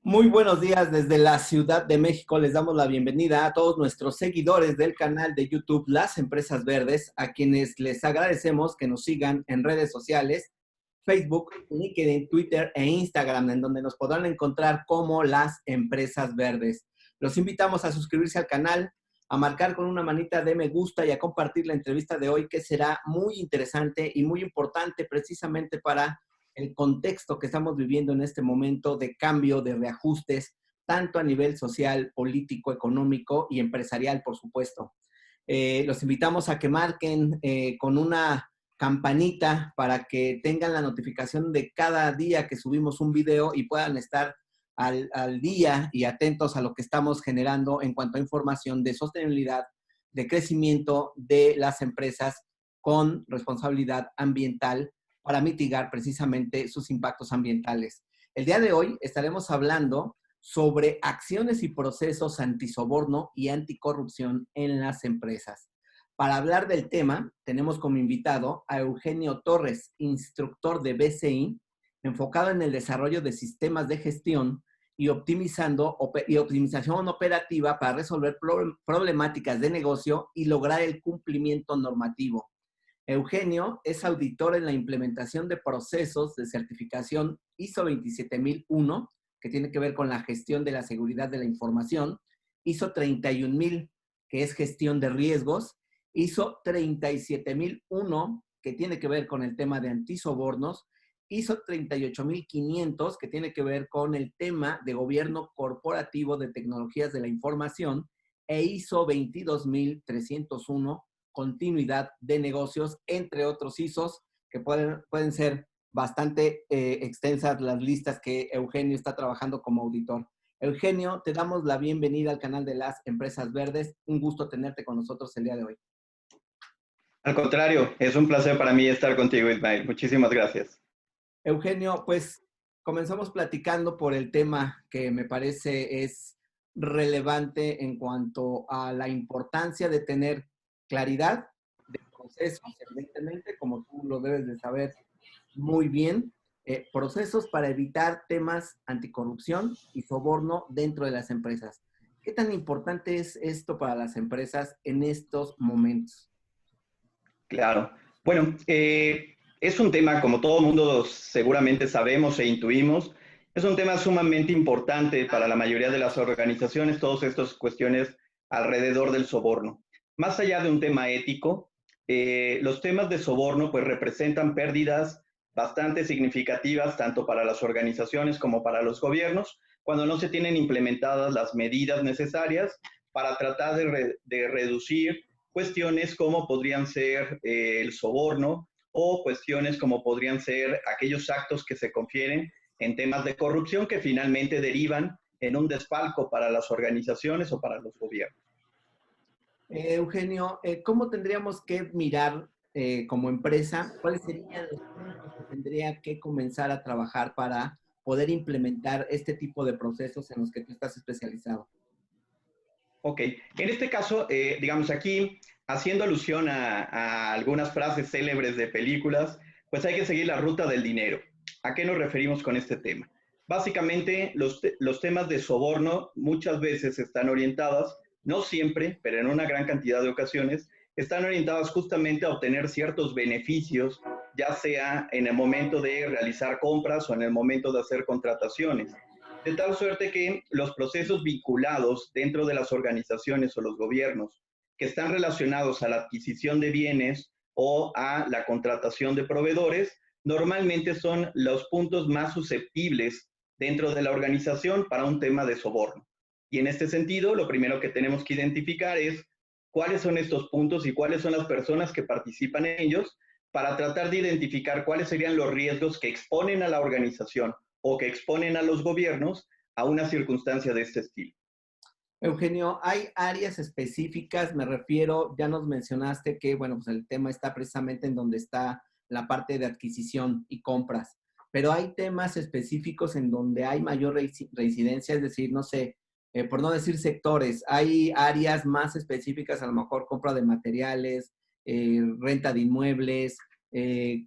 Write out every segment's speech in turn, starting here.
Muy buenos días desde la Ciudad de México. Les damos la bienvenida a todos nuestros seguidores del canal de YouTube Las Empresas Verdes, a quienes les agradecemos que nos sigan en redes sociales, Facebook, LinkedIn, Twitter e Instagram, en donde nos podrán encontrar como Las Empresas Verdes. Los invitamos a suscribirse al canal, a marcar con una manita de me gusta y a compartir la entrevista de hoy, que será muy interesante y muy importante precisamente para el contexto que estamos viviendo en este momento de cambio, de reajustes, tanto a nivel social, político, económico y empresarial, por supuesto. Los invitamos a que marquen con una campanita para que tengan la notificación de cada día que subimos un video y puedan estar al día y atentos a lo que estamos generando en cuanto a información de sostenibilidad, de crecimiento de las empresas con responsabilidad ambiental para mitigar precisamente sus impactos ambientales. El día de hoy estaremos hablando sobre acciones y procesos antisoborno y anticorrupción en las empresas. Para hablar del tema, tenemos como invitado a Eugenio Torres, instructor de BCI, enfocado en el desarrollo de sistemas de gestión y optimización operativa para resolver problemáticas de negocio y lograr el cumplimiento normativo. Eugenio es auditor en la implementación de procesos de certificación ISO 27001, que tiene que ver con la gestión de la seguridad de la información, ISO 31000, que es gestión de riesgos, ISO 37001, que tiene que ver con el tema de antisobornos, ISO 38500, que tiene que ver con el tema de gobierno corporativo de tecnologías de la información, e ISO 22301, continuidad de negocios, entre otros ISOs, que pueden ser bastante extensas las listas que Eugenio está trabajando como auditor. Eugenio, te damos la bienvenida al canal de Las Empresas Verdes. Un gusto tenerte con nosotros el día de hoy. Al contrario, es un placer para mí estar contigo, Ismael. Muchísimas gracias. Eugenio, pues comenzamos platicando por el tema que me parece es relevante en cuanto a la importancia de tener claridad de procesos, evidentemente, como tú lo debes de saber muy bien, procesos para evitar temas anticorrupción y soborno dentro de las empresas. ¿Qué tan importante es esto para las empresas en estos momentos? Claro. Bueno, es un tema, como todo el mundo seguramente sabemos e intuimos, es un tema sumamente importante para la mayoría de las organizaciones, todas estas cuestiones alrededor del soborno. Más allá de un tema ético, los temas de soborno pues representan pérdidas bastante significativas tanto para las organizaciones como para los gobiernos cuando no se tienen implementadas las medidas necesarias para tratar de reducir cuestiones como podrían ser el soborno o cuestiones como podrían ser aquellos actos que se confieren en temas de corrupción que finalmente derivan en un desfalco para las organizaciones o para los gobiernos. Eugenio, ¿cómo tendríamos que mirar como empresa? ¿Cuáles serían los puntos que tendría que comenzar a trabajar para poder implementar este tipo de procesos en los que tú estás especializado? Ok, en este caso, digamos aquí, haciendo alusión a algunas frases célebres de películas, pues hay que seguir la ruta del dinero. ¿A qué nos referimos con este tema? Básicamente, los temas de soborno muchas veces están orientados, no siempre, pero en una gran cantidad de ocasiones, están orientadas justamente a obtener ciertos beneficios, ya sea en el momento de realizar compras o en el momento de hacer contrataciones de tal suerte que los procesos vinculados dentro de las organizaciones o los gobiernos que están relacionados a la adquisición de bienes o a la contratación de proveedores, normalmente son los puntos más susceptibles dentro de la organización para un tema de soborno. Y en este sentido, lo primero que tenemos que identificar es cuáles son estos puntos y cuáles son las personas que participan en ellos para tratar de identificar cuáles serían los riesgos que exponen a la organización o que exponen a los gobiernos a una circunstancia de este estilo. Eugenio, ¿hay áreas específicas? Me refiero, ya nos mencionaste que, bueno, pues el tema está precisamente en donde está la parte de adquisición y compras, pero hay temas específicos en donde hay mayor reincidencia, es decir, no sé, por no decir sectores, hay áreas más específicas, a lo mejor compra de materiales, renta de inmuebles,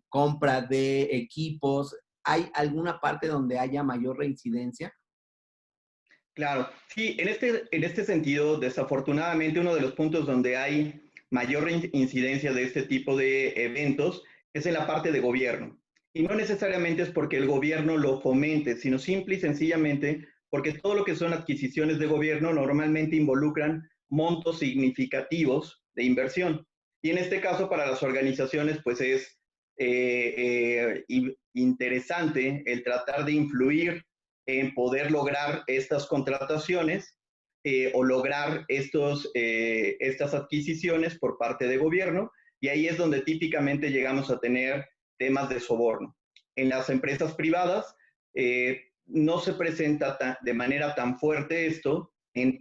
compra de equipos. ¿Hay alguna parte donde haya mayor reincidencia? Claro, sí, en este sentido, desafortunadamente, uno de los puntos donde hay mayor incidencia de este tipo de eventos es en la parte de gobierno. Y no necesariamente es porque el gobierno lo fomente, sino simple y sencillamente porque todo lo que son adquisiciones de gobierno normalmente involucran montos significativos de inversión. Y en este caso, para las organizaciones, pues es interesante el tratar de influir en poder lograr estas contrataciones o lograr estas adquisiciones por parte de gobierno, y ahí es donde típicamente llegamos a tener temas de soborno. En las empresas privadas no se presenta de manera tan fuerte esto en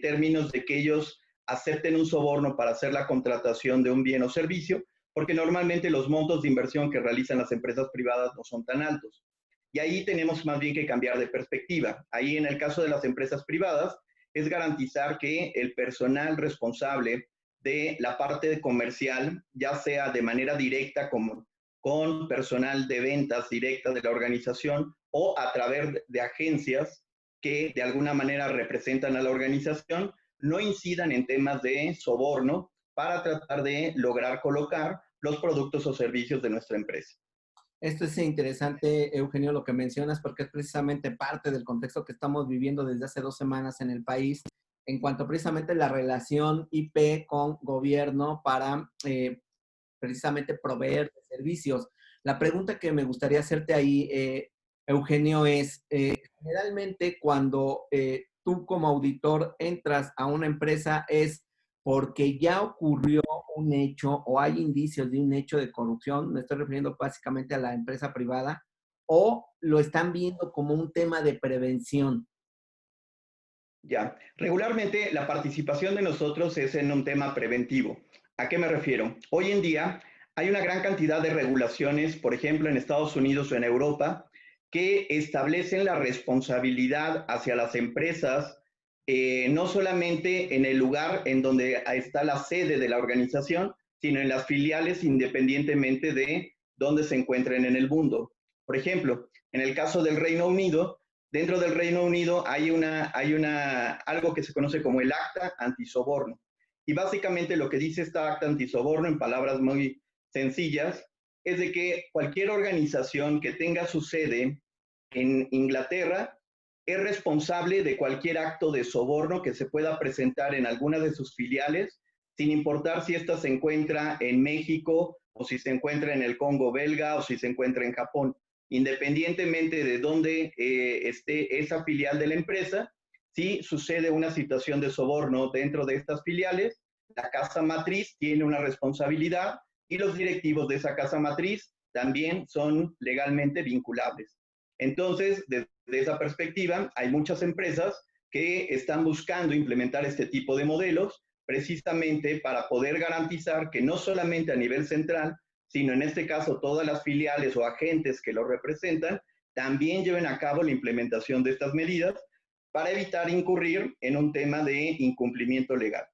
términos de que ellos acepten un soborno para hacer la contratación de un bien o servicio, porque normalmente los montos de inversión que realizan las empresas privadas no son tan altos. Y ahí tenemos más bien que cambiar de perspectiva. Ahí en el caso de las empresas privadas es garantizar que el personal responsable de la parte comercial, ya sea de manera directa como con personal de ventas directa de la organización o a través de agencias que de alguna manera representan a la organización, no incidan en temas de soborno para tratar de lograr colocar los productos o servicios de nuestra empresa. Esto es interesante, Eugenio, lo que mencionas, porque es precisamente parte del contexto que estamos viviendo desde hace 2 semanas en el país, en cuanto precisamente la relación IP con gobierno para precisamente proveer de servicios. La pregunta que me gustaría hacerte ahí, Eugenio, es, generalmente cuando tú como auditor entras a una empresa es porque ya ocurrió un hecho o hay indicios de un hecho de corrupción, me estoy refiriendo básicamente a la empresa privada, o lo están viendo como un tema de prevención. Ya, regularmente la participación de nosotros es en un tema preventivo. ¿A qué me refiero? Hoy en día hay una gran cantidad de regulaciones, por ejemplo, en Estados Unidos o en Europa, que establecen la responsabilidad hacia las empresas, no solamente en el lugar en donde está la sede de la organización, sino en las filiales independientemente de dónde se encuentren en el mundo. Por ejemplo, en el caso del Reino Unido, dentro del Reino Unido algo que se conoce como el acta antisoborno. Y básicamente lo que dice esta acta antisoborno, en palabras muy sencillas, es de que cualquier organización que tenga su sede en Inglaterra es responsable de cualquier acto de soborno que se pueda presentar en alguna de sus filiales, sin importar si ésta se encuentra en México o si se encuentra en el Congo belga o si se encuentra en Japón. Independientemente de dónde esté esa filial de la empresa, si sucede una situación de soborno dentro de estas filiales, la casa matriz tiene una responsabilidad y los directivos de esa casa matriz también son legalmente vinculables. Entonces, desde esa perspectiva, hay muchas empresas que están buscando implementar este tipo de modelos precisamente para poder garantizar que no solamente a nivel central, sino en este caso todas las filiales o agentes que lo representan, también lleven a cabo la implementación de estas medidas para evitar incurrir en un tema de incumplimiento legal.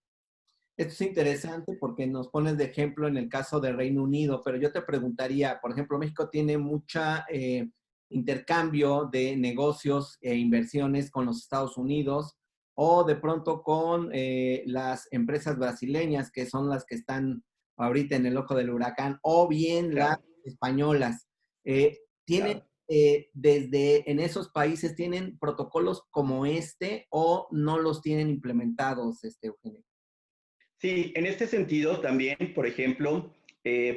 Esto es interesante porque nos pones de ejemplo en el caso de Reino Unido, pero yo te preguntaría, por ejemplo, México tiene mucha intercambio de negocios e inversiones con los Estados Unidos o de pronto con las empresas brasileñas que son las que están ahorita en el ojo del huracán o bien las Claro, españolas. ¿Tienen claro. desde en esos países tienen protocolos como este o no los tienen implementados, Eugenio? Sí, en este sentido también, por ejemplo,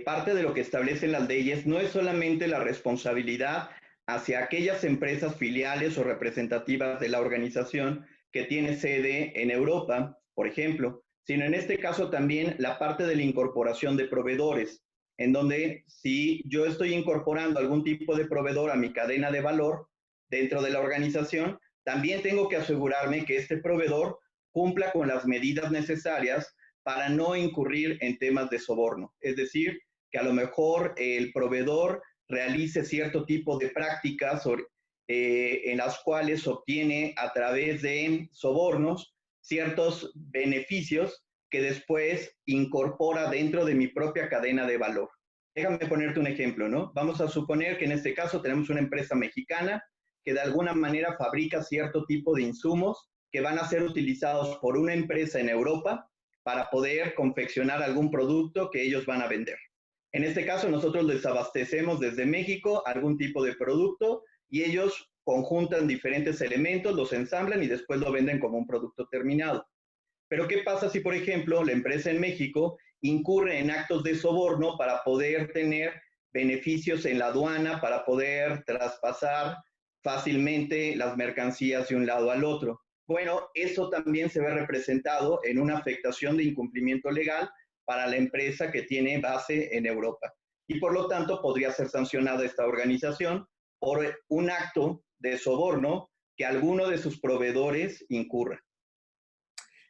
parte de lo que establecen las leyes no es solamente la responsabilidad hacia aquellas empresas filiales o representativas de la organización que tiene sede en Europa, por ejemplo, sino en este caso también la parte de la incorporación de proveedores, en donde si yo estoy incorporando algún tipo de proveedor a mi cadena de valor dentro de la organización, también tengo que asegurarme que este proveedor cumpla con las medidas necesarias para no incurrir en temas de soborno. Es decir, que a lo mejor el proveedor realice cierto tipo de prácticas en las cuales obtiene a través de sobornos ciertos beneficios que después incorpora dentro de mi propia cadena de valor. Déjame ponerte un ejemplo, ¿no? Vamos a suponer que en este caso tenemos una empresa mexicana que de alguna manera fabrica cierto tipo de insumos que van a ser utilizados por una empresa en Europa para poder confeccionar algún producto que ellos van a vender. En este caso, nosotros les abastecemos desde México algún tipo de producto y ellos conjuntan diferentes elementos, los ensamblan y después lo venden como un producto terminado. Pero ¿qué pasa si, por ejemplo, la empresa en México incurre en actos de soborno para poder tener beneficios en la aduana, para poder traspasar fácilmente las mercancías de un lado al otro? Bueno, eso también se ve representado en una afectación de incumplimiento legal para la empresa que tiene base en Europa. Y por lo tanto podría ser sancionada esta organización por un acto de soborno que alguno de sus proveedores incurra.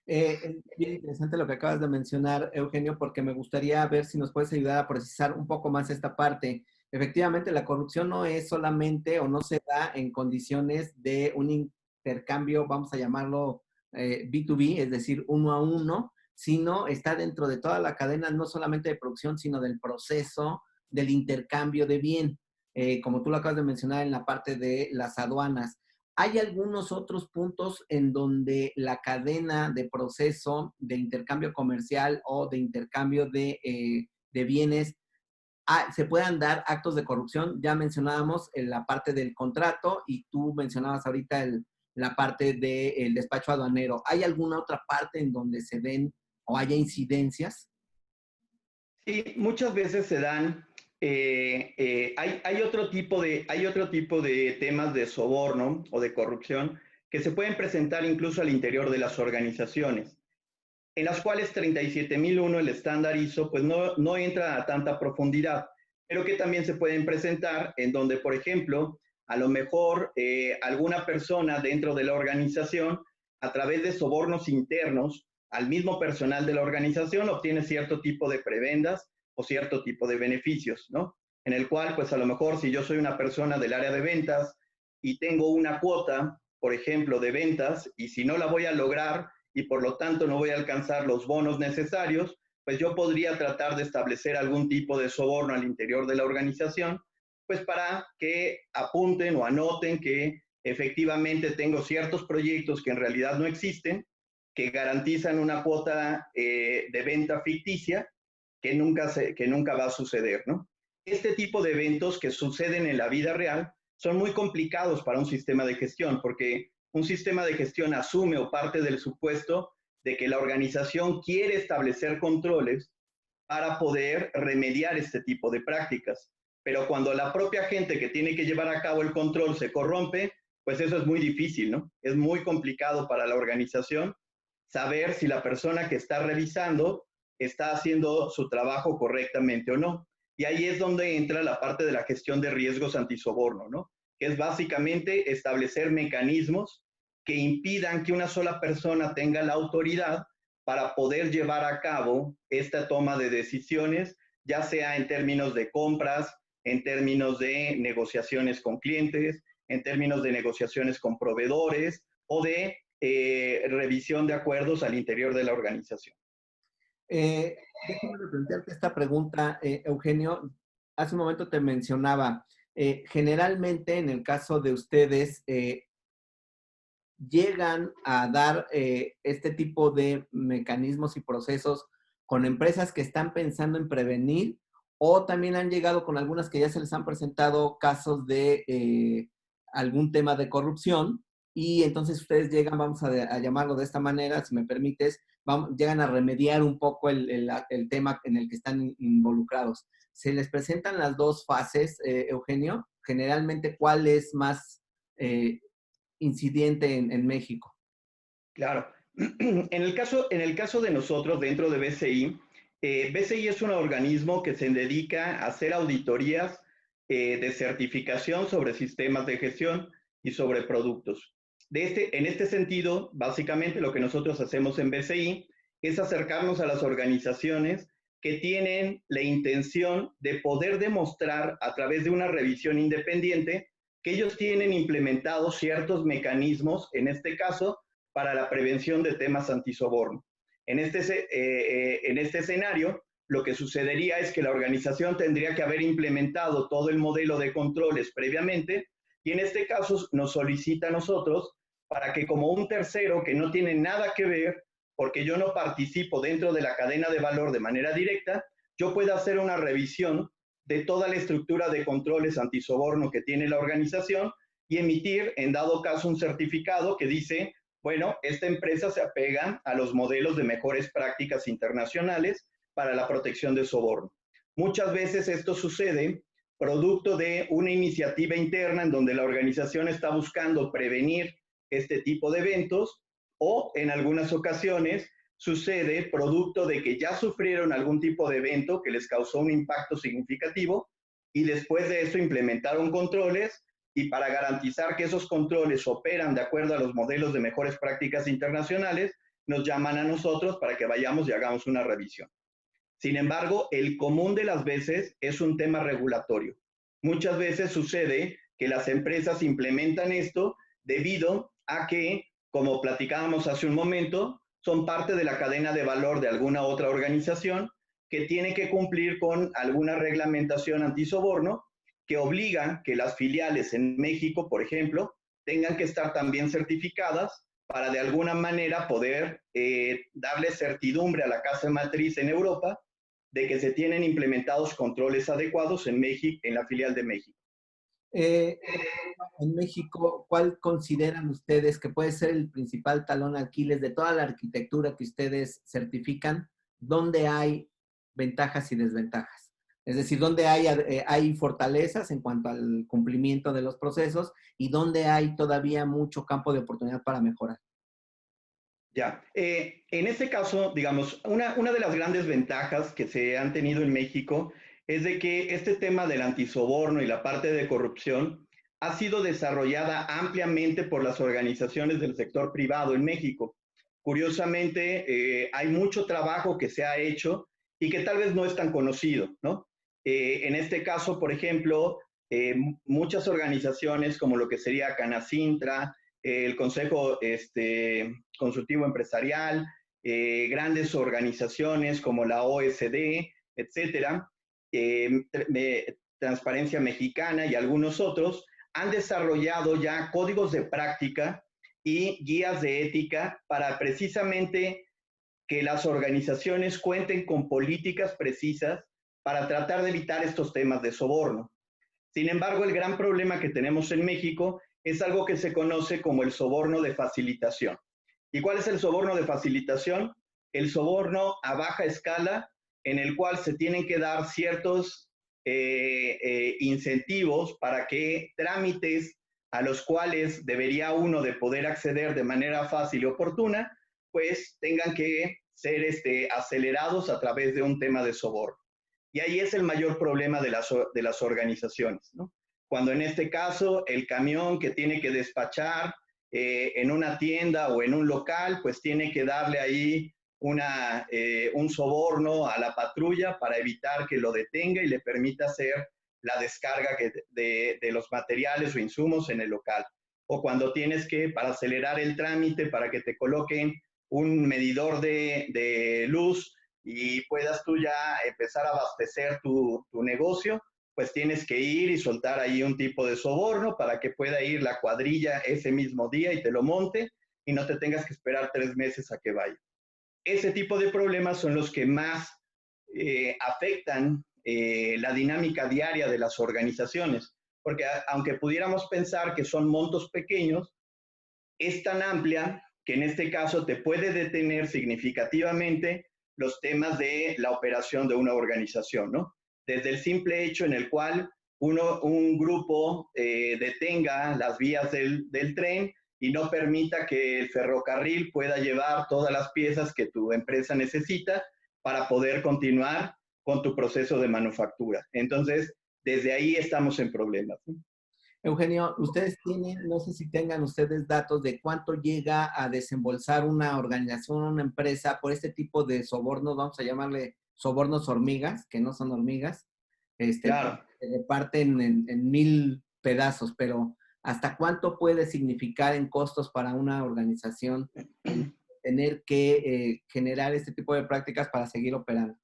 Es bien interesante lo que acabas de mencionar, Eugenio, porque me gustaría ver si nos puedes ayudar a precisar un poco más esta parte. Efectivamente, la corrupción no es solamente o no se da en condiciones de un intercambio, vamos a llamarlo B2B, es decir, uno a uno, sino está dentro de toda la cadena, no solamente de producción, sino del proceso del intercambio de bien, como tú lo acabas de mencionar en la parte de las aduanas. ¿Hay algunos otros puntos en donde la cadena de proceso de intercambio comercial o de intercambio de bienes se puedan dar actos de corrupción? Ya mencionábamos en la parte del contrato y tú mencionabas ahorita la parte del despacho aduanero. ¿Hay alguna otra parte en donde se den o haya incidencias? Sí, muchas veces se dan, hay otro tipo de temas de soborno o de corrupción que se pueden presentar incluso al interior de las organizaciones, en las cuales 37001, el estándar ISO, pues no entra a tanta profundidad, pero que también se pueden presentar en donde, por ejemplo, a lo mejor alguna persona dentro de la organización, a través de sobornos internos, al mismo personal de la organización obtiene cierto tipo de prebendas o cierto tipo de beneficios, ¿no? En el cual, pues a lo mejor si yo soy una persona del área de ventas y tengo una cuota, por ejemplo, de ventas, y si no la voy a lograr y por lo tanto no voy a alcanzar los bonos necesarios, pues yo podría tratar de establecer algún tipo de soborno al interior de la organización, pues para que apunten o anoten que efectivamente tengo ciertos proyectos que en realidad no existen, que garantizan una cuota de venta ficticia que nunca va a suceder, ¿no? Este tipo de eventos que suceden en la vida real son muy complicados para un sistema de gestión, porque un sistema de gestión asume o parte del supuesto de que la organización quiere establecer controles para poder remediar este tipo de prácticas. Pero cuando la propia gente que tiene que llevar a cabo el control se corrompe, pues eso es muy difícil, ¿no? Es muy complicado para la organización saber si la persona que está revisando está haciendo su trabajo correctamente o no. Y ahí es donde entra la parte de la gestión de riesgos antisoborno, ¿no? Que es básicamente establecer mecanismos que impidan que una sola persona tenga la autoridad para poder llevar a cabo esta toma de decisiones, ya sea en términos de compras, en términos de negociaciones con clientes, en términos de negociaciones con proveedores o de revisión de acuerdos al interior de la organización. Déjame plantearte esta pregunta, Eugenio. Hace un momento te mencionaba, generalmente en el caso de ustedes, llegan a dar este tipo de mecanismos y procesos con empresas que están pensando en prevenir o también han llegado con algunas que ya se les han presentado casos de algún tema de corrupción y entonces ustedes llegan, vamos a llamarlo de esta manera, si me permites, llegan a remediar un poco el tema en el que están involucrados. ¿Se les presentan las dos fases, Eugenio? Generalmente, ¿cuál es más incidente en México? Claro. En el caso de nosotros dentro de BCI, BCI es un organismo que se dedica a hacer auditorías de certificación sobre sistemas de gestión y sobre productos. En este sentido, básicamente lo que nosotros hacemos en BCI es acercarnos a las organizaciones que tienen la intención de poder demostrar a través de una revisión independiente que ellos tienen implementados ciertos mecanismos, en este caso, para la prevención de temas antisoborno. En este escenario, lo que sucedería es que la organización tendría que haber implementado todo el modelo de controles previamente, Y en este caso nos solicita a nosotros para que como un tercero que no tiene nada que ver, porque yo no participo dentro de la cadena de valor de manera directa, yo pueda hacer una revisión de toda la estructura de controles antisoborno que tiene la organización y emitir, en dado caso, un certificado que dice, bueno, esta empresa se apega a los modelos de mejores prácticas internacionales para la protección de soborno. Muchas veces esto sucede producto de una iniciativa interna en donde la organización está buscando prevenir este tipo de eventos, o en algunas ocasiones sucede producto de que ya sufrieron algún tipo de evento que les causó un impacto significativo y después de eso implementaron controles, y para garantizar que esos controles operan de acuerdo a los modelos de mejores prácticas internacionales, nos llaman a nosotros para que vayamos y hagamos una revisión. Sin embargo, el común de las veces es un tema regulatorio. Muchas veces sucede que las empresas implementan esto debido a que, como platicábamos hace un momento, son parte de la cadena de valor de alguna otra organización que tiene que cumplir con alguna reglamentación antisoborno que obliga que las filiales en México, por ejemplo, tengan que estar también certificadas para de alguna manera poder darle certidumbre a la casa matriz en Europa de que se tienen implementados controles adecuados en México, en la filial de México. Eh, en México, ¿cuál consideran ustedes que puede ser el principal talón Aquiles de toda la arquitectura que ustedes certifican? ¿Dónde hay ventajas y desventajas? Es decir, ¿dónde hay fortalezas en cuanto al cumplimiento de los procesos y dónde hay todavía mucho campo de oportunidad para mejorar? Ya, en este caso, digamos, una de las grandes ventajas que se han tenido en México es de que este tema del antisoborno y la parte de corrupción ha sido desarrollada ampliamente por las organizaciones del sector privado en México. Curiosamente, hay mucho trabajo que se ha hecho y que tal vez no es tan conocido, ¿no? En este caso, por ejemplo, muchas organizaciones como lo que sería Canacintra, el Consejo Consultivo Empresarial, grandes organizaciones como la OSD, etcétera, Transparencia Mexicana y algunos otros, han desarrollado ya códigos de práctica y guías de ética para precisamente que las organizaciones cuenten con políticas precisas para tratar de evitar estos temas de soborno. Sin embargo, el gran problema que tenemos en México es algo que se conoce como el soborno de facilitación. ¿Y cuál es el soborno de facilitación? El soborno a baja escala en el cual se tienen que dar ciertos incentivos para que trámites a los cuales debería uno de poder acceder de manera fácil y oportuna, pues tengan que ser acelerados a través de un tema de soborno. Y ahí es el mayor problema de las organizaciones, ¿no? Cuando en este caso el camión que tiene que despachar en una tienda o en un local, pues tiene que darle ahí un soborno a la patrulla para evitar que lo detenga y le permita hacer la descarga de los materiales o insumos en el local. O cuando tienes que, para acelerar el trámite, para que te coloquen un medidor de luz y puedas tú ya empezar a abastecer tu negocio, pues tienes que ir y soltar ahí un tipo de soborno para que pueda ir la cuadrilla ese mismo día y te lo monte y no te tengas que esperar 3 meses a que vaya. Ese tipo de problemas son los que más afectan la dinámica diaria de las organizaciones, porque aunque pudiéramos pensar que son montos pequeños, es tan amplia que en este caso te puede detener significativamente los temas de la operación de una organización, ¿no? Desde el simple hecho en el cual un grupo detenga las vías del tren y no permita que el ferrocarril pueda llevar todas las piezas que tu empresa necesita para poder continuar con tu proceso de manufactura. Entonces, desde ahí estamos en problemas, ¿no? Eugenio, ustedes tienen, no sé si tengan ustedes datos de cuánto llega a desembolsar una organización, una empresa por este tipo de sobornos, vamos a llamarle sobornos hormigas, que no son hormigas, Claro. se reparten en mil pedazos, pero ¿hasta cuánto puede significar en costos para una organización el tener que generar este tipo de prácticas para seguir operando?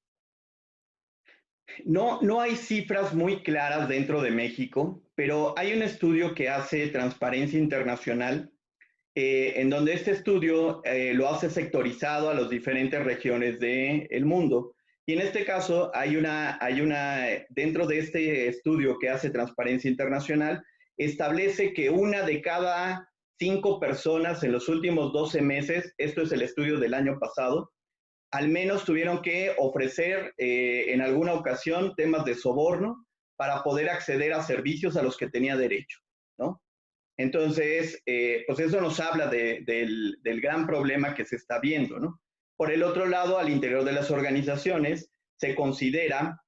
No hay cifras muy claras dentro de México, pero hay un estudio que hace Transparencia Internacional, en donde este estudio lo hace sectorizado a las diferentes regiones del mundo. Y en este caso dentro de este estudio que hace Transparencia Internacional, establece que una de cada 5 personas en los últimos 12 meses, esto es el estudio del año pasado, al menos tuvieron que ofrecer en alguna ocasión temas de soborno para poder acceder a servicios a los que tenía derecho, ¿no? Entonces, pues eso nos habla del gran problema que se está viendo, ¿no? Por el otro lado, al interior de las organizaciones se considera,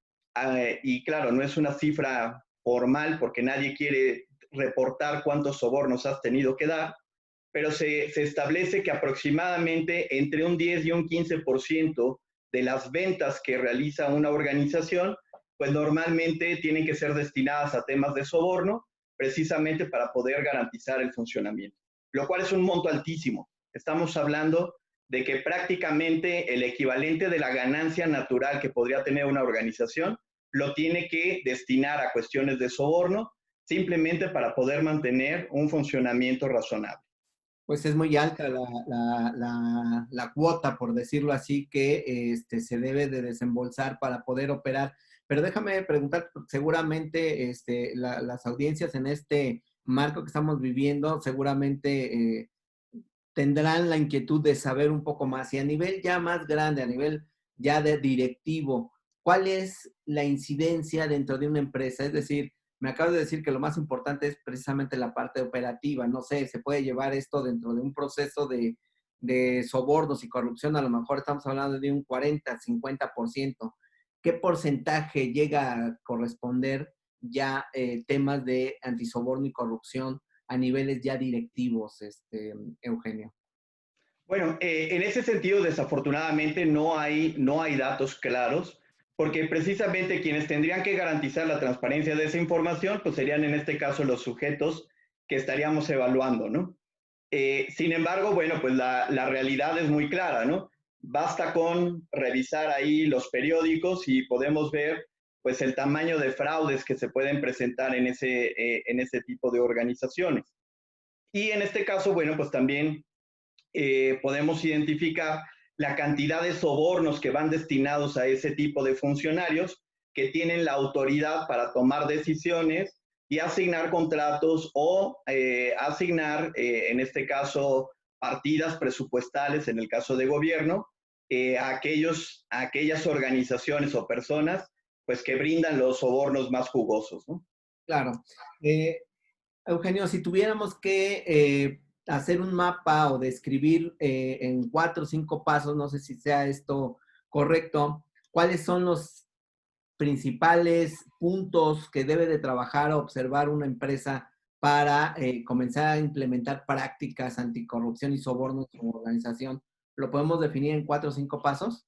y claro, no es una cifra formal porque nadie quiere reportar cuántos sobornos has tenido que dar, pero se establece que aproximadamente entre un 10 y un 15% de las ventas que realiza una organización, pues normalmente tienen que ser destinadas a temas de soborno, precisamente para poder garantizar el funcionamiento, lo cual es un monto altísimo. Estamos hablando de que prácticamente el equivalente de la ganancia natural que podría tener una organización lo tiene que destinar a cuestiones de soborno, simplemente para poder mantener un funcionamiento razonable. Pues es muy alta la cuota, por decirlo así, que se debe de desembolsar para poder operar. Pero déjame preguntar, seguramente las audiencias en este marco que estamos viviendo seguramente tendrán la inquietud de saber un poco más. Y a nivel ya más grande, a nivel ya de directivo, ¿cuál es la incidencia dentro de una empresa? Es decir, me acabas de decir que lo más importante es precisamente la parte operativa. No sé, se puede llevar esto dentro de un proceso de sobornos y corrupción. A lo mejor estamos hablando de un 40, 50%. ¿Qué porcentaje llega a corresponder ya temas de antisoborno y corrupción a niveles ya directivos, Eugenio? Bueno, en ese sentido, desafortunadamente, no hay datos claros, porque precisamente quienes tendrían que garantizar la transparencia de esa información, pues serían en este caso los sujetos que estaríamos evaluando, ¿no? Sin embargo, bueno, pues la realidad es muy clara, ¿no? Basta con revisar ahí los periódicos y podemos ver, pues, el tamaño de fraudes que se pueden presentar en ese tipo de organizaciones. Y en este caso, bueno, pues también podemos identificar la cantidad de sobornos que van destinados a ese tipo de funcionarios que tienen la autoridad para tomar decisiones y asignar contratos o asignar, en este caso, partidas presupuestales, en el caso de gobierno, a aquellas organizaciones o personas pues, que brindan los sobornos más jugosos, ¿no? Claro. Eh, Eugenio, si tuviéramos que hacer un mapa o describir en 4 o 5 pasos, no sé si sea esto correcto, ¿cuáles son los principales puntos que debe de trabajar o observar una empresa para comenzar a implementar prácticas anticorrupción y soborno en su organización? ¿Lo podemos definir en 4 o 5 pasos?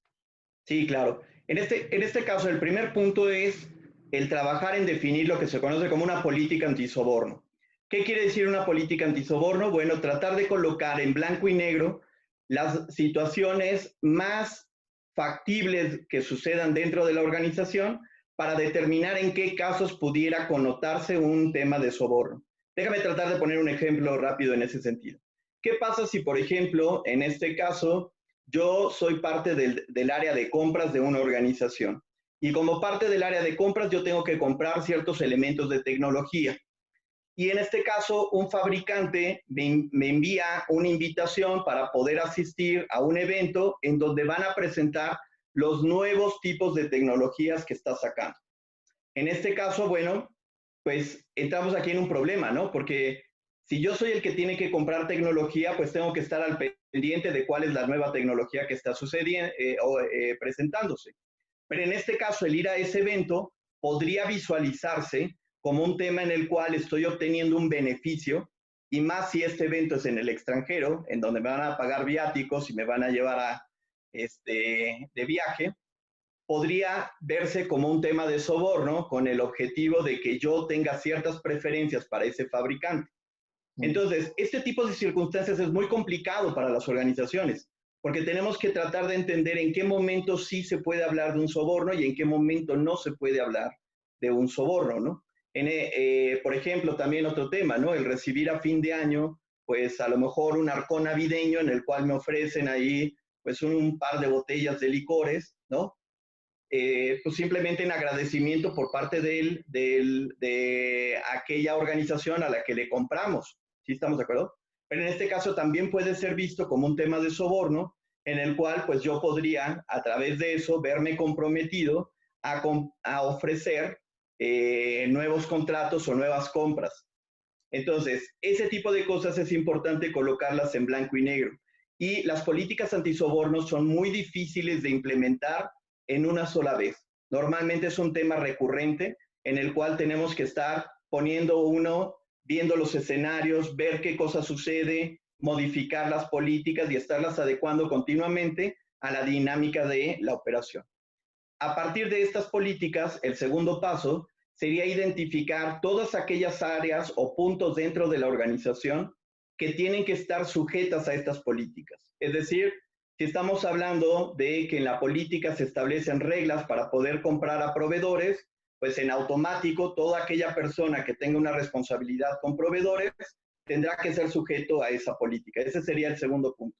Sí, claro. En este caso, el primer punto es el trabajar en definir lo que se conoce como una política antisoborno. ¿Qué quiere decir una política antisoborno? Bueno, tratar de colocar en blanco y negro las situaciones más factibles que sucedan dentro de la organización para determinar en qué casos pudiera connotarse un tema de soborno. Déjame tratar de poner un ejemplo rápido en ese sentido. ¿Qué pasa si, por ejemplo, en este caso, yo soy parte del área de compras de una organización y como parte del área de compras yo tengo que comprar ciertos elementos de tecnología? Y en este caso, un fabricante me envía una invitación para poder asistir a un evento en donde van a presentar los nuevos tipos de tecnologías que está sacando. En este caso, bueno, pues entramos aquí en un problema, ¿no? Porque si yo soy el que tiene que comprar tecnología, pues tengo que estar al pendiente de cuál es la nueva tecnología que está sucediendo o presentándose. Pero en este caso, el ir a ese evento podría visualizarse como un tema en el cual estoy obteniendo un beneficio, y más si este evento es en el extranjero, en donde me van a pagar viáticos y me van a llevar de viaje, podría verse como un tema de soborno con el objetivo de que yo tenga ciertas preferencias para ese fabricante. Entonces, este tipo de circunstancias es muy complicado para las organizaciones, porque tenemos que tratar de entender en qué momento sí se puede hablar de un soborno y en qué momento no se puede hablar de un soborno, ¿no? Por ejemplo, también otro tema, ¿no? El recibir a fin de año, pues a lo mejor un arcón navideño en el cual me ofrecen ahí, pues un par de botellas de licores, ¿no? Pues simplemente en agradecimiento por parte de aquella organización a la que le compramos. ¿Sí estamos de acuerdo? Pero en este caso también puede ser visto como un tema de soborno, en el cual pues yo podría a través de eso verme comprometido a ofrecer nuevos contratos o nuevas compras. Entonces, ese tipo de cosas es importante colocarlas en blanco y negro. Y las políticas antisobornos son muy difíciles de implementar en una sola vez. Normalmente es un tema recurrente en el cual tenemos que estar viendo los escenarios, ver qué cosa sucede, modificar las políticas y estarlas adecuando continuamente a la dinámica de la operación. A partir de estas políticas, el segundo paso sería identificar todas aquellas áreas o puntos dentro de la organización que tienen que estar sujetas a estas políticas. Es decir, si estamos hablando de que en la política se establecen reglas para poder comprar a proveedores, pues en automático toda aquella persona que tenga una responsabilidad con proveedores tendrá que ser sujeto a esa política. Ese sería el segundo punto.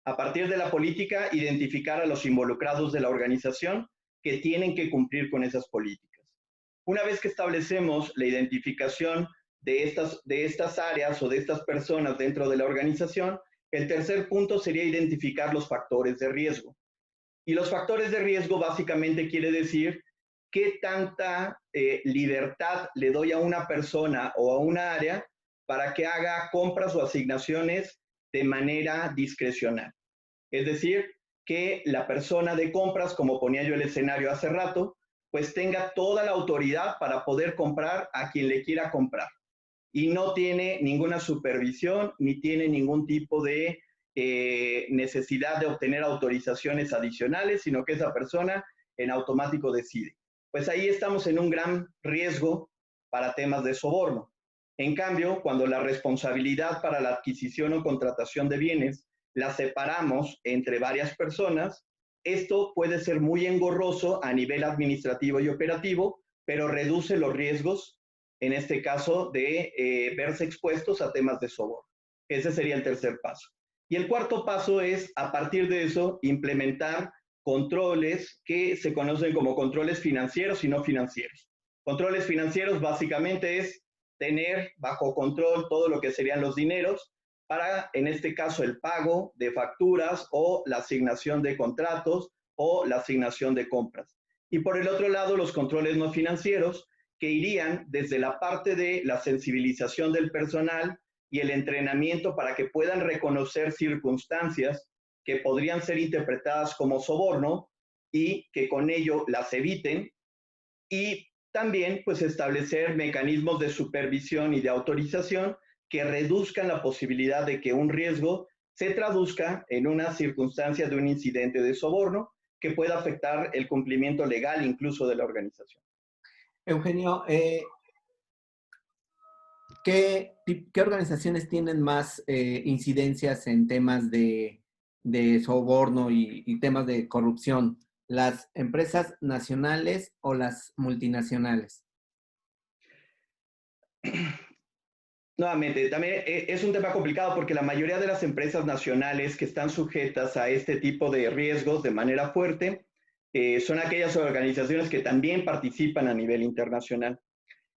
A partir de la política, identificar a los involucrados de la organización que tienen que cumplir con esas políticas. Una vez que establecemos la identificación de estas áreas o de estas personas dentro de la organización, el tercer punto sería identificar los factores de riesgo. Y los factores de riesgo básicamente quiere decir qué tanta libertad le doy a una persona o a una área para que haga compras o asignaciones de manera discrecional. Es decir, que la persona de compras, como ponía yo el escenario hace rato, pues tenga toda la autoridad para poder comprar a quien le quiera comprar. Y no tiene ninguna supervisión ni tiene ningún tipo de necesidad de obtener autorizaciones adicionales, sino que esa persona en automático decide. Pues ahí estamos en un gran riesgo para temas de soborno. En cambio, cuando la responsabilidad para la adquisición o contratación de bienes la separamos entre varias personas, esto puede ser muy engorroso a nivel administrativo y operativo, pero reduce los riesgos, en este caso, de verse expuestos a temas de soborno. Ese sería el tercer paso. Y el cuarto paso es, a partir de eso, implementar controles que se conocen como controles financieros y no financieros. Controles financieros básicamente es tener bajo control todo lo que serían los dineros para, en este caso, el pago de facturas o la asignación de contratos o la asignación de compras. Y por el otro lado, los controles no financieros, que irían desde la parte de la sensibilización del personal y el entrenamiento para que puedan reconocer circunstancias que podrían ser interpretadas como soborno y que con ello las eviten, y también pues establecer mecanismos de supervisión y de autorización que reduzcan la posibilidad de que un riesgo se traduzca en una circunstancia de un incidente de soborno que pueda afectar el cumplimiento legal incluso de la organización. Eugenio, ¿qué organizaciones tienen más incidencias en temas de soborno y temas de corrupción? ¿Las empresas nacionales o las multinacionales? Nuevamente, también es un tema complicado porque la mayoría de las empresas nacionales que están sujetas a este tipo de riesgos de manera fuerte son aquellas organizaciones que también participan a nivel internacional.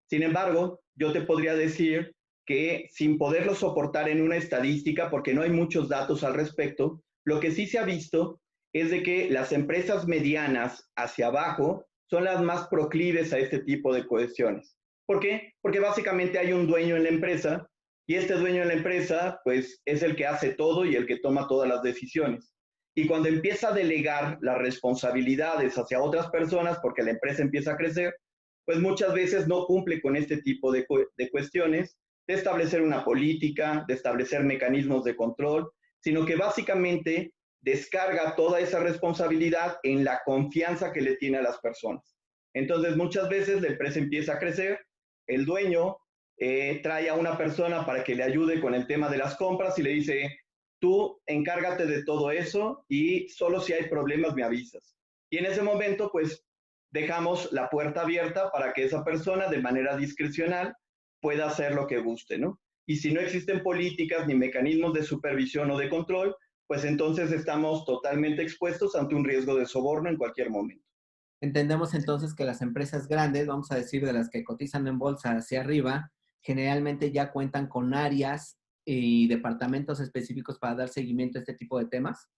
Sin embargo, yo te podría decir que sin poderlo soportar en una estadística, porque no hay muchos datos al respecto, lo que sí se ha visto es de que las empresas medianas hacia abajo son las más proclives a este tipo de cuestiones. ¿Por qué? Porque básicamente hay un dueño en la empresa y este dueño en la empresa pues es el que hace todo y el que toma todas las decisiones. Y cuando empieza a delegar las responsabilidades hacia otras personas porque la empresa empieza a crecer, pues muchas veces no cumple con este tipo de cuestiones, de establecer una política, de establecer mecanismos de control, sino que básicamente descarga toda esa responsabilidad en la confianza que le tiene a las personas. Entonces muchas veces la empresa empieza a crecer, el dueño trae a una persona para que le ayude con el tema de las compras y le dice, tú encárgate de todo eso y solo si hay problemas me avisas. Y en ese momento, pues, dejamos la puerta abierta para que esa persona de manera discrecional pueda hacer lo que guste, ¿no? Y si no existen políticas ni mecanismos de supervisión o de control, pues entonces estamos totalmente expuestos ante un riesgo de soborno en cualquier momento. Entendemos entonces que las empresas grandes, vamos a decir de las que cotizan en bolsa hacia arriba, generalmente ya cuentan con áreas y departamentos específicos para dar seguimiento a este tipo de temas.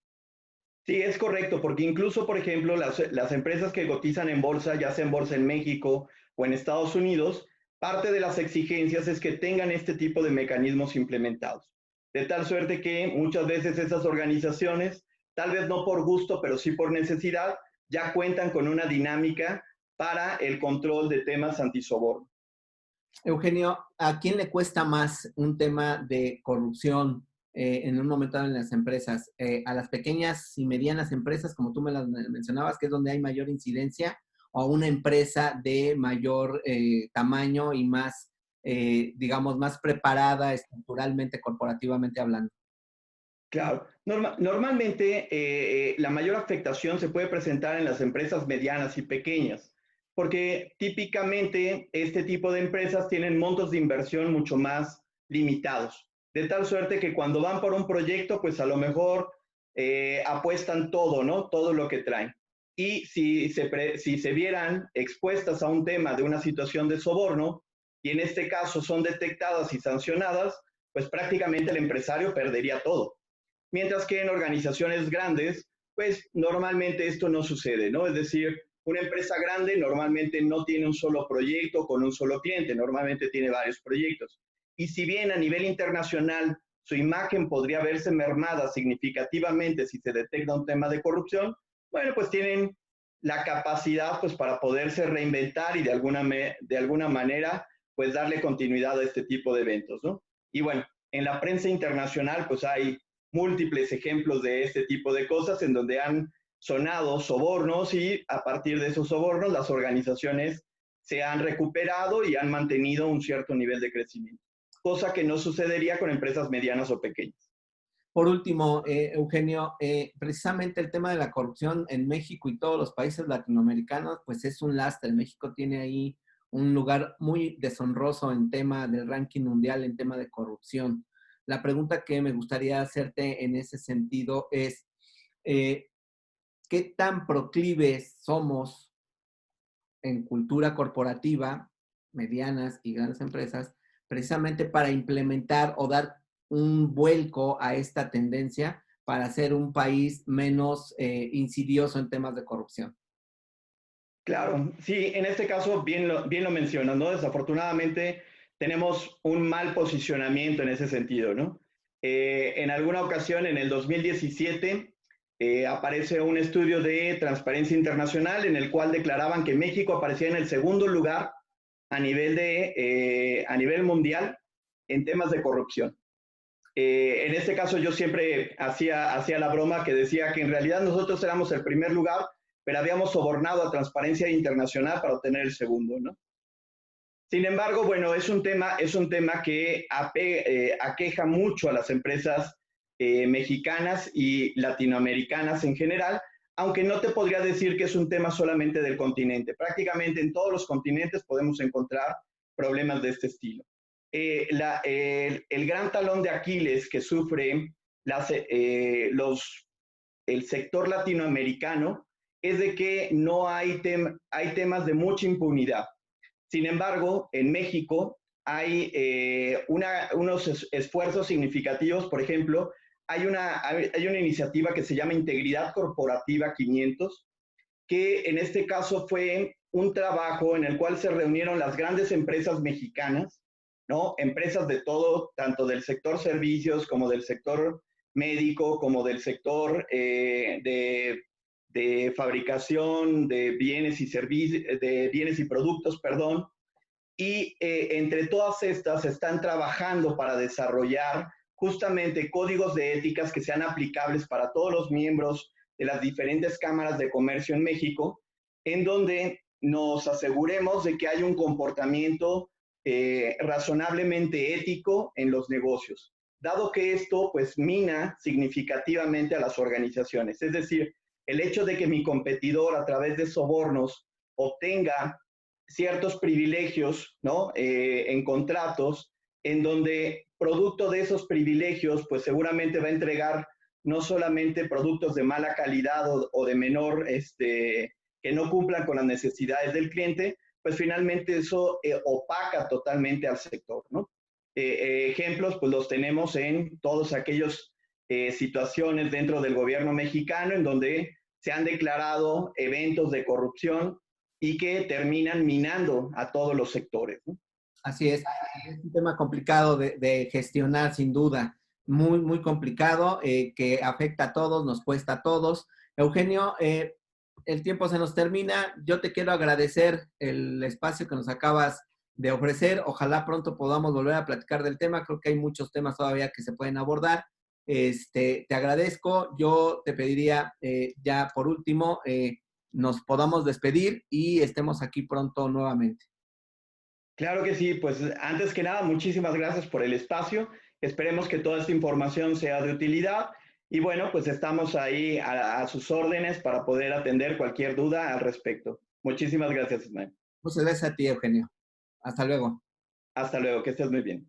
Sí, es correcto, porque incluso, por ejemplo, las empresas que cotizan en bolsa, ya sea en bolsa en México o en Estados Unidos, parte de las exigencias es que tengan este tipo de mecanismos implementados. De tal suerte que muchas veces esas organizaciones, tal vez no por gusto, pero sí por necesidad, ya cuentan con una dinámica para el control de temas antisoborno. Eugenio, ¿a quién le cuesta más un tema de corrupción en un momento dado en las empresas? ¿A las pequeñas y medianas empresas, como tú me las mencionabas, que es donde hay mayor incidencia, o a una empresa de mayor tamaño y más, digamos, más preparada estructuralmente, corporativamente hablando? Claro, normalmente la mayor afectación se puede presentar en las empresas medianas y pequeñas, porque típicamente este tipo de empresas tienen montos de inversión mucho más limitados, de tal suerte que cuando van por un proyecto, pues a lo mejor apuestan todo, ¿no? Todo lo que traen. Y si se vieran expuestas a un tema de una situación de soborno, y en este caso son detectadas y sancionadas, pues prácticamente el empresario perdería todo. Mientras que en organizaciones grandes, pues normalmente esto no sucede, ¿no? Es decir, una empresa grande normalmente no tiene un solo proyecto con un solo cliente, normalmente tiene varios proyectos. Y si bien a nivel internacional su imagen podría verse mermada significativamente si se detecta un tema de corrupción, bueno, pues tienen la capacidad pues para poderse reinventar y de alguna manera pues darle continuidad a este tipo de eventos, ¿no? Y bueno, en la prensa internacional pues hay múltiples ejemplos de este tipo de cosas en donde han sonado sobornos y a partir de esos sobornos las organizaciones se han recuperado y han mantenido un cierto nivel de crecimiento, cosa que no sucedería con empresas medianas o pequeñas. Por último, Eugenio, precisamente el tema de la corrupción en México y todos los países latinoamericanos, pues es un lastre. México tiene ahí un lugar muy deshonroso en tema del ranking mundial, en tema de corrupción. La pregunta que me gustaría hacerte en ese sentido es, eh, ¿qué tan proclives somos en cultura corporativa, medianas y grandes empresas, precisamente para implementar o dar un vuelco a esta tendencia para ser un país menos insidioso en temas de corrupción? Claro, sí, en este caso bien lo mencionas, ¿no? Desafortunadamente tenemos un mal posicionamiento en ese sentido, ¿no? En alguna ocasión, en el 2017, aparece un estudio de Transparencia Internacional en el cual declaraban que México aparecía en el segundo lugar a nivel mundial en temas de corrupción. En este caso yo siempre hacía la broma que decía que en realidad nosotros éramos el primer lugar, pero habíamos sobornado a Transparencia Internacional para obtener el segundo, ¿no? Sin embargo, bueno, es un tema que aqueja mucho a las empresas mexicanas y latinoamericanas en general, aunque no te podría decir que es un tema solamente del continente. Prácticamente en todos los continentes podemos encontrar problemas de este estilo. El gran talón de Aquiles que sufre el sector latinoamericano es de que no hay temas de mucha impunidad. Sin embargo, en México hay unos esfuerzos significativos. Por ejemplo, hay una iniciativa que se llama Integridad Corporativa 500, que en este caso fue un trabajo en el cual se reunieron las grandes empresas mexicanas, ¿no? Empresas de todo, tanto del sector servicios como del sector médico, como del sector de fabricación de bienes y servicios, de bienes y productos, perdón. Y entre todas estas están trabajando para desarrollar justamente códigos de éticas que sean aplicables para todos los miembros de las diferentes cámaras de comercio en México, en donde nos aseguremos de que hay un comportamiento razonablemente ético en los negocios. dado que esto pues mina significativamente a las organizaciones. Es decir, el hecho de que mi competidor a través de sobornos obtenga ciertos privilegios, ¿no? En contratos, en donde producto de esos privilegios, pues seguramente va a entregar no solamente productos de mala calidad o de menor, que no cumplan con las necesidades del cliente, pues finalmente eso opaca totalmente al sector, ¿no? Ejemplos, pues los tenemos en todos aquellos situaciones dentro del gobierno mexicano en donde se han declarado eventos de corrupción y que terminan minando a todos los sectores, ¿no? Así es un tema complicado de gestionar, sin duda, muy, muy complicado, que afecta a todos, nos cuesta a todos. Eugenio, el tiempo se nos termina. Yo te quiero agradecer el espacio que nos acabas de ofrecer. Ojalá pronto podamos volver a platicar del tema. Creo que hay muchos temas todavía que se pueden abordar. Te agradezco. Yo te pediría ya por último nos podamos despedir y estemos aquí pronto nuevamente. Claro que sí, pues antes que nada, muchísimas gracias por el espacio. Esperemos que toda esta información sea de utilidad y bueno, pues estamos ahí a sus órdenes para poder atender cualquier duda al respecto. Muchísimas gracias, Ismael. Muchas gracias a ti, Eugenio. Hasta luego. Hasta luego, que estés muy bien.